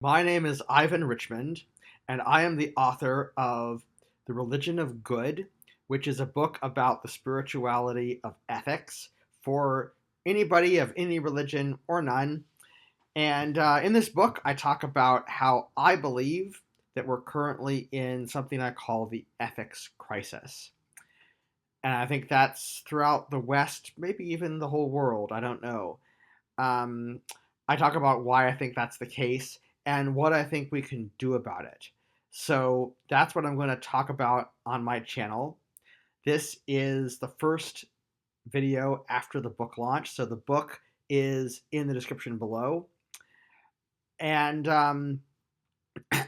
My name is Ivan Richmond, and I am the author of The Religion of Good, which is a book about the spirituality of ethics for anybody of any religion or none. And in this book, I talk about how I believe that we're currently in something I call the ethics crisis. And I think that's throughout the West, maybe even the whole world. I don't know. Um, I talk about why I think that's the case and what I think we can do about it. So that's what I'm going to talk about on my channel. This is the first video after the book launch. So the book is in the description below. And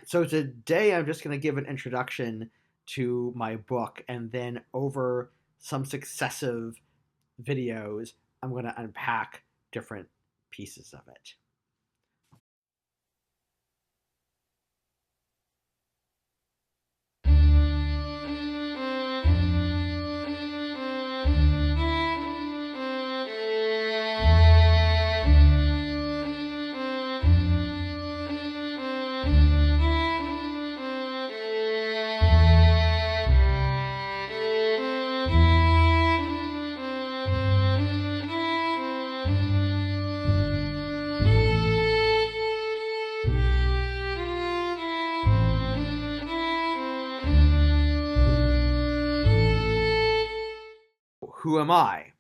so today I'm just going to give an introduction to my book, and then over some successive videos, I'm going to unpack different pieces of it. Who am I?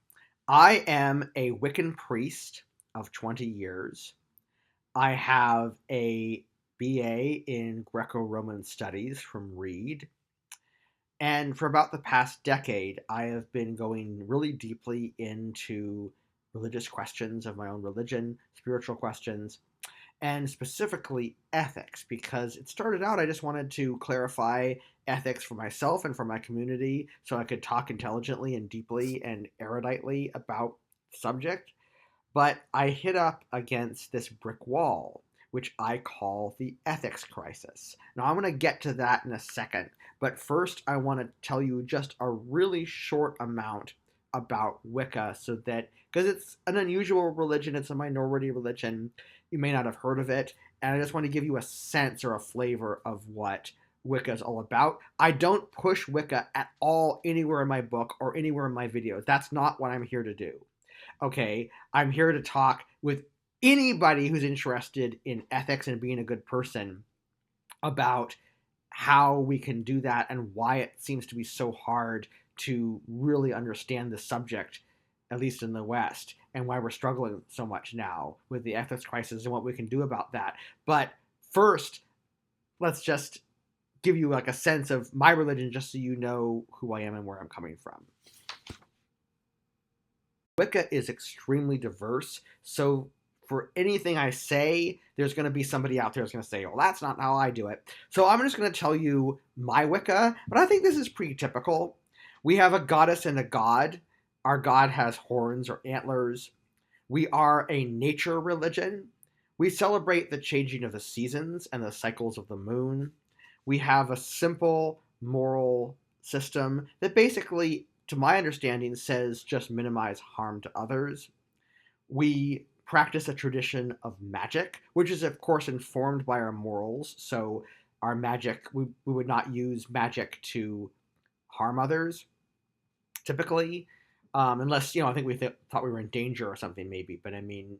I am a Wiccan priest of 20 years. I have a BA in Greco Roman Studies from Reed. And for about the past decade, I have been going really deeply into religious questions of my own religion, spiritual questions, and specifically ethics, because it started out I just wanted to clarify ethics for myself and for my community so I could talk intelligently and deeply and eruditely about the subject. But I hit up against this brick wall, which I call the ethics crisis. Now, I'm going to get to that in a second, but first, I want to tell you just a really short amount about Wicca so that, because it's an unusual religion, it's a minority religion, you may not have heard of it, and I just want to give you a sense or a flavor of what Wicca is all about. I don't push Wicca at all anywhere in my book or anywhere in my videos. That's not what I'm here to do. Okay, I'm here to talk with anybody who's interested in ethics and being a good person about how we can do that and why it seems to be so hard to really understand the subject, at least in the West, and why we're struggling so much now with the ethics crisis and what we can do about that. But first, let's just give you like a sense of my religion just so you know who I am and where I'm coming from. Wicca is extremely diverse, so for anything I say, there's going to be somebody out there who's going to say, well, that's not how I do it. So I'm just going to tell you my Wicca, but I think this is pretty typical. We have a goddess and a god. Our god has horns or antlers. We are a nature religion. We celebrate the changing of the seasons and the cycles of the moon. We have a simple moral system that basically, to my understanding, says just minimize harm to others. We practice a tradition of magic, which is, of course, informed by our morals. So, our magic, we would not use magic to harm others, typically. Unless, I think we thought we were in danger or something, maybe. But I mean,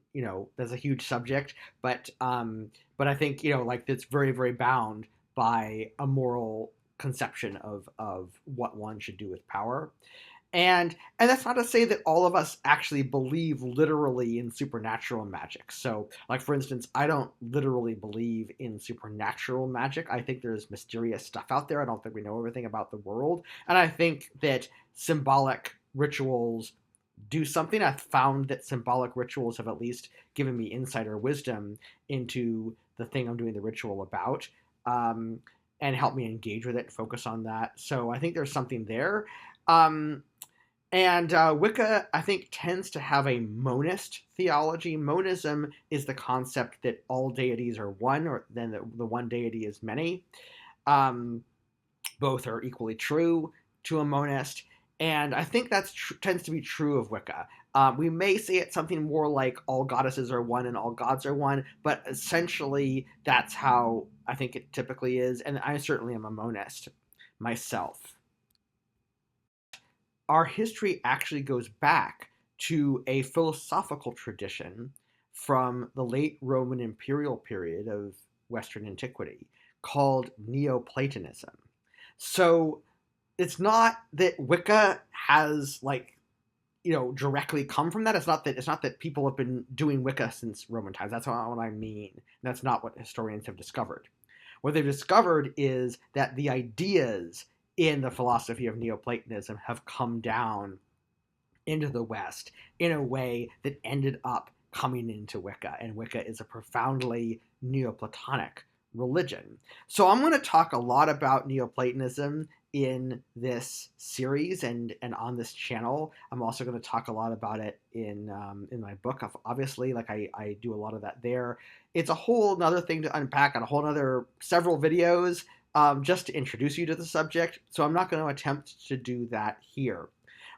that's a huge subject. But I think, like it's very, very bound by a moral conception of what one should do with power. And that's not to say that all of us actually believe literally in supernatural magic. So, like for instance, I don't literally believe in supernatural magic. I think there's mysterious stuff out there. I don't think we know everything about the world. And I think that symbolic rituals do something. I've found that symbolic rituals have at least given me insight or wisdom into the thing I'm doing the ritual about, and help me engage with it and focus on that. So I think there's something there. Um, and Wicca, I think, tends to have a monist theology. Monism is the concept that all deities are one, or then the one deity is many. Um, Both are equally true to a monist. And I think that tends to be true of Wicca. We may say it's something more like all goddesses are one and all gods are one, but essentially that's how I think it typically is, and I certainly am a monist myself. Our history actually goes back to a philosophical tradition from the late Roman imperial period of Western antiquity called Neoplatonism. So it's not that Wicca has directly come from that. It's not that people have been doing Wicca since Roman times. That's not what I mean. That's not what historians have discovered. What they've discovered is that the ideas in the philosophy of Neoplatonism have come down into the West in a way that ended up coming into Wicca, and Wicca is a profoundly Neoplatonic religion. So I'm going to talk a lot about Neoplatonism in this series and on this channel. I'm also going to talk a lot about it in my book. Obviously, like I do a lot of that there. It's a whole another thing to unpack and a whole other several videos just to introduce you to the subject. So I'm not going to attempt to do that here.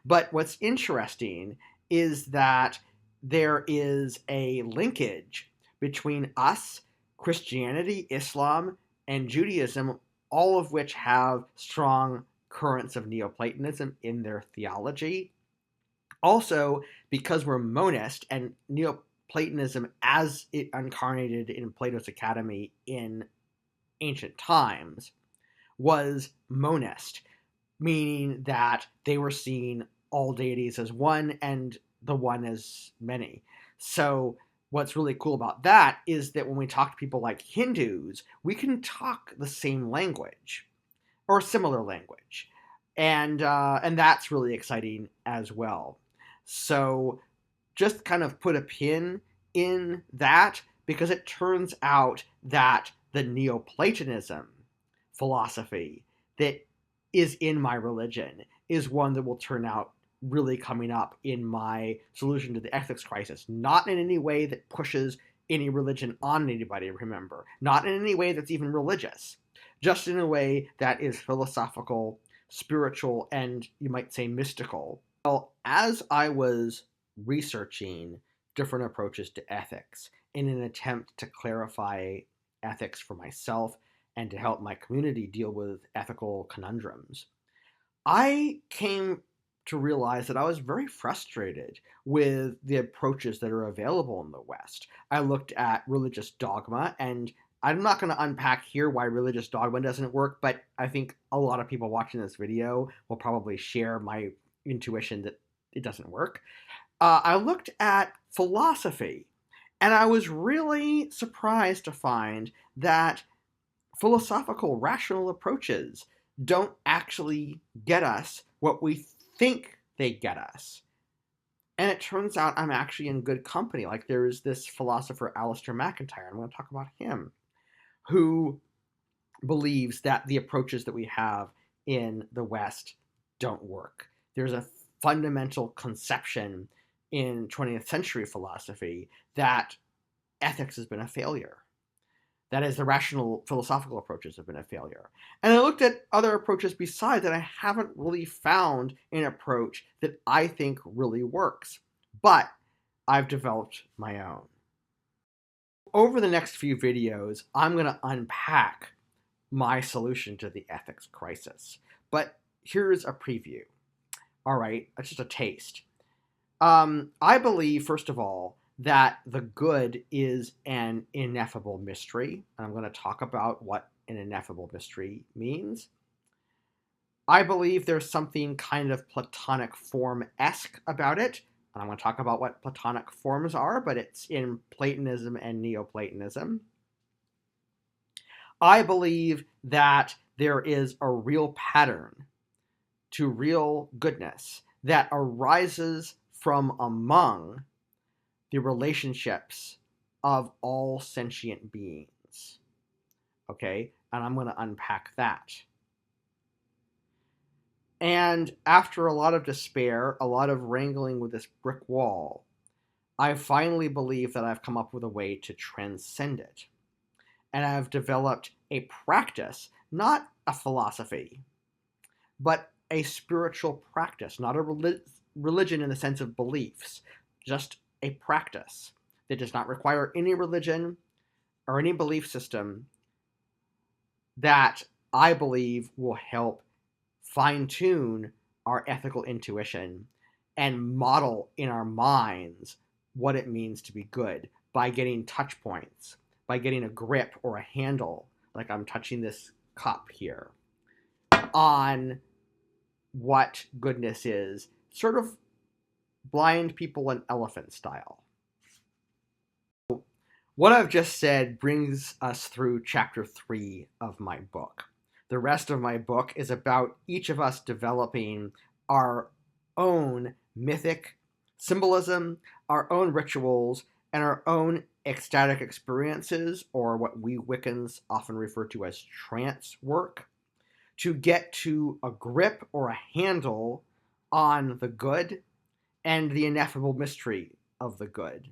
But what's interesting is that there is a linkage between us, Christianity, Islam, and Judaism, all of which have strong currents of Neoplatonism in their theology. Also, because we're monist, and Neoplatonism, as it incarnated in Plato's Academy in ancient times, was monist, meaning that they were seeing all deities as one and the one as many. So what's really cool about that is that when we talk to people like Hindus, we can talk the same language or similar language, and that's really exciting as well. So just kind of put a pin in that, because it turns out that the Neoplatonism philosophy that is in my religion is one that will turn out really coming up in my solution to the ethics crisis. Not in any way that pushes any religion on anybody, remember. Not in any way that's even religious. Just in a way that is philosophical, spiritual, and you might say mystical. Well, as I was researching different approaches to ethics in an attempt to clarify ethics for myself and to help my community deal with ethical conundrums, I came to realize that I was very frustrated with the approaches that are available in the West. I looked at religious dogma, and I'm not going to unpack here why religious dogma doesn't work, but I think a lot of people watching this video will probably share my intuition that it doesn't work. I looked at philosophy, and I was really surprised to find that philosophical, rational approaches don't actually get us what we think they get us. And it turns out I'm actually in good company. Like, there's this philosopher, Alasdair MacIntyre, I'm going to talk about him, who believes that the approaches that we have in the West don't work. There's a fundamental conception in 20th century philosophy that ethics has been a failure. That is, the rational philosophical approaches have been a failure. And I looked at other approaches besides, and I haven't really found an approach that I think really works. But I've developed my own. Over the next few videos, I'm going to unpack my solution to the ethics crisis. But here's a preview. All right, that's just a taste. I believe, first of all, that the good is an ineffable mystery. And I'm going to talk about what an ineffable mystery means. I believe there's something kind of Platonic form-esque about it. And I'm going to talk about what Platonic forms are, but it's in Platonism and Neoplatonism. I believe that there is a real pattern to real goodness that arises from among the relationships of all sentient beings. Okay? And I'm going to unpack that. And after a lot of despair, a lot of wrangling with this brick wall, I finally believe that I've come up with a way to transcend it. And I've developed a practice, not a philosophy, but a spiritual practice, not a religion in the sense of beliefs, just a practice that does not require any religion or any belief system, that I believe will help fine tune our ethical intuition and model in our minds what it means to be good by getting touch points, by getting a grip or a handle, like I'm touching this cup here, on what goodness is, sort of blind people and elephant style. What I've just said brings us through chapter 3 of my book. The rest of my book is about each of us developing our own mythic symbolism, our own rituals, and our own ecstatic experiences, or what we Wiccans often refer to as trance work, to get to a grip or a handle on the good and the ineffable mystery of the good,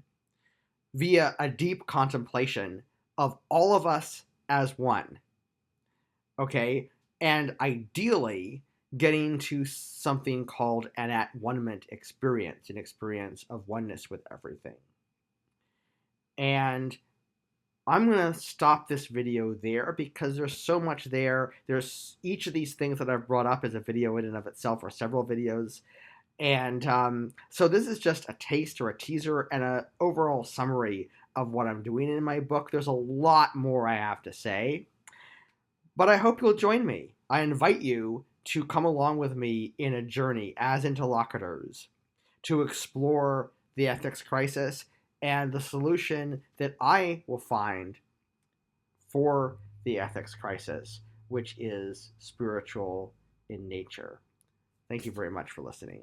via a deep contemplation of all of us as one. Okay? And ideally, getting to something called an at-one-ment experience, an experience of oneness with everything. And I'm going to stop this video there because there's so much there. There's each of these things that I've brought up as a video in and of itself, or several videos. And so this is just a taste or a teaser and an overall summary of what I'm doing in my book. There's a lot more I have to say, but I hope you'll join me. I invite you to come along with me in a journey as interlocutors to explore the ethics crisis and the solution that I will find for the ethics crisis, which is spiritual in nature. Thank you very much for listening.